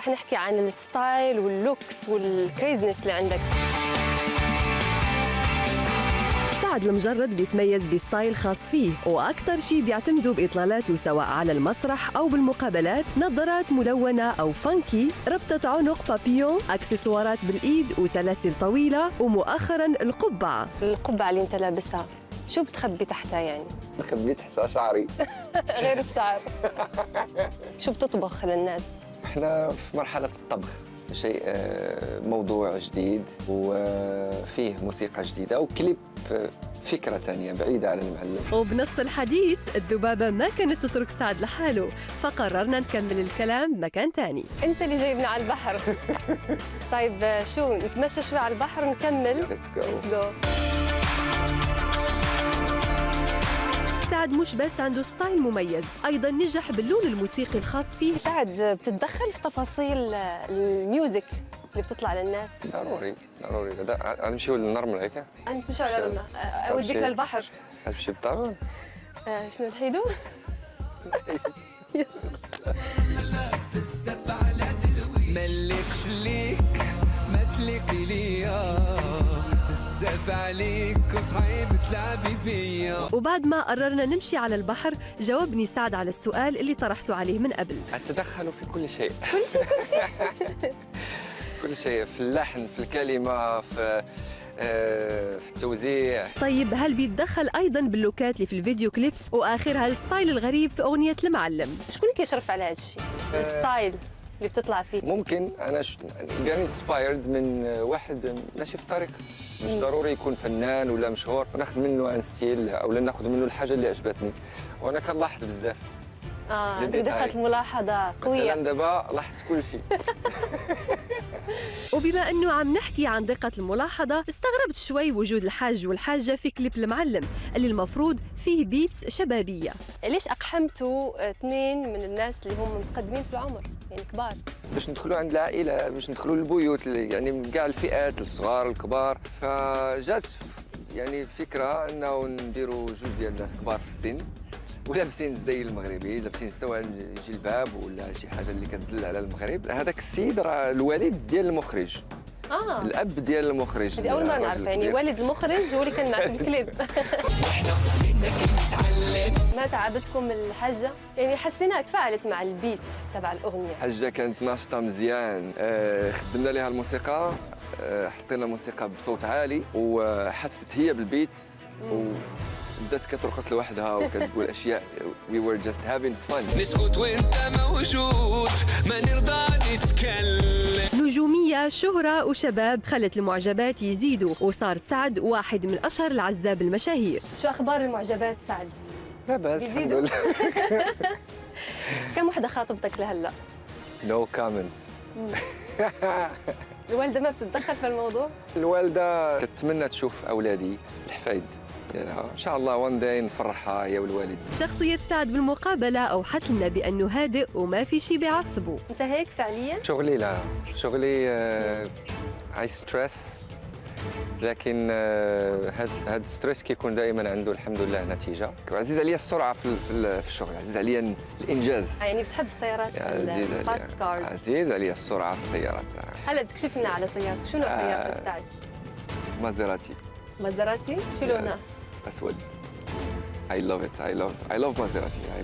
رح نحكي عن الستايل واللوكس والكريزنس اللي عندك. سعد المجرد بيتميز بستايل خاص فيه، وأكثر شيء بيعتمدوا بإطلالاته سواء على المسرح أو بالمقابلات نظارات ملونة أو فانكي، ربطة عنق بابيون، أكسسوارات بالإيد وسلاسل طويلة، ومؤخراً القبعة. القبعة اللي أنت لابسها شو بتخبي تحتها يعني؟ بخبي تحتها شعري. غير الشعر. شو بتطبخ للناس؟ احنا في مرحلة الطبخ، شيء موضوع جديد وفيه موسيقى جديدة وكليب فكرة ثانية بعيدة عن المعلم. وبنص الحديث الذبابة ما كانت تترك سعد لحاله، فقررنا نكمل الكلام مكان تاني. أنت اللي جايبنا على البحر. طيب شو نتمشى شوي على البحر ونكمل؟ Let's go. Let's go. سعد مش بس عنده ستايل مميز، أيضاً نجح باللون الموسيقي الخاص فيه. سعد بتتدخل في تفاصيل الميوزك اللي بتطلع للناس؟ ضروري نمشيو للنرمل هيك. أنت مش على لنا أوديك للبحر. نمشي بالطرون. شنو الحيدو؟ ملكش ليك ما تليقي ليا بزاف عليك وصعيب تلعبي بيا. وبعد ما قررنا نمشي على البحر جاوبني سعد على السؤال اللي طرحته عليه من قبل. أتدخل في كل شيء. كل شيء. كل شيء، في اللحن، في الكلمة، في التوزيع. طيب هل بيتدخل أيضاً باللوكات اللي في الفيديو كليبس، وآخرها الستايل الغريب في أغنية المعلم؟ شكون اللي كيشرف على هذا الشيء؟ الستايل اللي بتطلع فيه. ممكن أنا جاني انسبايرد من واحد ماشي في الطريق، مش ضروري يكون فنان ولا مشهور، وناخذ منه ان ستيل أو ناخذ منه الحاجة اللي عجبتني، وأنا كنلاحظ بزاف. دقة الملاحظة قوية. مثلا دابا لاحظت كل شيء. وبما أنه عم نحكي عن دقة الملاحظة، استغربت شوي وجود الحاج والحاجة في كليب المعلم اللي المفروض فيه بيتس شبابية. ليش أقحمتوا اثنين من الناس اللي هم متقدمين في العمر، يعني كبار؟ باش ندخلوا عند العائلة، باش ندخلوا للبيوت، يعني من كاع الفئات، الصغار الكبار، فجات يعني فكرة أنه نديروا جوج ديال الناس كبار في السن ولابسين الزي المغربي، لابسين سواء جلباب ولا شي حاجه اللي كتدل على المغرب. هذاك السيد راه الوالد ديال المخرج. الاب ديال المخرج. هذه اول مره نعرفها، يعني والد المخرج هو اللي كان معك بالكليب. ما تعبتكم الحجه؟ يعني حسيناها تفاعلت مع البيت تبع الاغنيه. الحجه كانت ناشطه مزيان، خدمنا لها الموسيقى، حطينا موسيقى بصوت عالي وحست هي بالبيت بدات كترقص لوحدها وكتقول اشياء. we were just having fun. نسكت وانت موجود ما نرضى نتكلم. نجومية، شهرة وشباب خلت المعجبات يزيدوا، وصار سعد واحد من أشهر العزاب المشاهير. شو أخبار المعجبات سعد؟ لا بأس بيزيدوا؟ الحمد لله. كم وحدة خاطبتك لهلا؟ No comments. الوالدة ما بتتدخل في الموضوع؟ الوالدة كتمنى تشوف أولادي الحفايد ديالها، إن شاء الله وان داي نفرحها هي والوالد. شخصية سعد بالمقابلة أوحت لنا بأنه هادئ وما في شي بيعصبه. أنت هيك فعلياً؟ شغلي لا، شغلي هاي ستريس، لكن هذا الستريس كيكون دائما عنده الحمد لله نتيجة. عزيز عليا السرعة في الشغل، عزيز عليا الإنجاز. يعني بتحب السيارات الفاست كارز؟ عزيز عليا السرعة في السيارات. هلا بتكشف لنا على سيارتك، شو نوع سيارتك سعد؟ مازيراتي. مازراتي؟ شو لونها؟ أسود. I love it. I love Maserati.